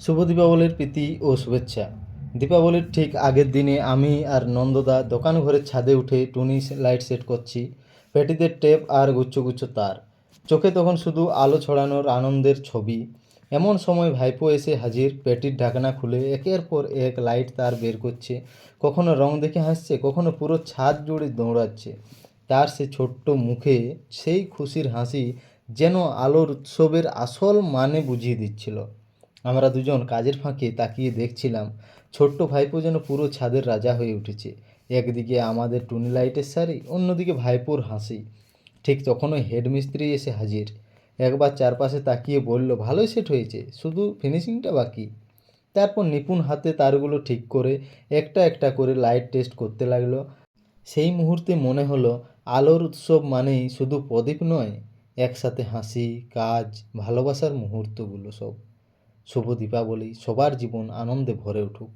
শুভ দীপাবলির প্রীতি ও শুভেচ্ছা। দীপাবলির ঠিক আগের দিনে আমি আর নন্দদা দোকান ঘরের ছাদে উঠে টুনি লাইট সেট করছি। পেটিতে টেপ আর গুচ্ছ গুচ্ছ তার, চোখে তখন শুধু আলো ছড়ানোর আনন্দের ছবি। এমন সময় ভাইপো এসে হাজির, পেটির ঢাকনা খুলে একের পর এক লাইট তার বের করছে। কখনো রং দেখে হাসছে, কখনো পুরো ছাদ জুড়ে দৌড়াচ্ছে। তার সে ছোট্ট মুখে সেই খুশির হাসি যেন আলোর উৎসবের আসল মানে বুঝিয়ে দিচ্ছিল। আমরা দুজন কাজের ফাঁকে তাকিয়ে দেখছিলাম, ছোট্ট ভাইপো যেন পুরো ছাদের রাজা হয়ে উঠেছে। একদিকে আমাদের টুনি লাইটের শাড়ি, অন্যদিকে ভাইপোর হাসি। ঠিক তখনই হেডমিস্ত্রি এসে হাজির। একবার চারপাশে তাকিয়ে বলল, ভালোই সেট হয়েছে, শুধু ফিনিশিংটা বাকি। তারপর নিপুণ হাতে তারগুলো ঠিক করে একটা একটা করে লাইট টেস্ট করতে লাগলো। সেই মুহূর্তে মনে হলো, আলোর উৎসব মানেই শুধু প্রদীপ নয়, একসাথে হাসি, কাজ, ভালোবাসার মুহূর্তগুলো সব। শুভ দীপাবলি, সবার জীবন আনন্দে ভরে উঠুক।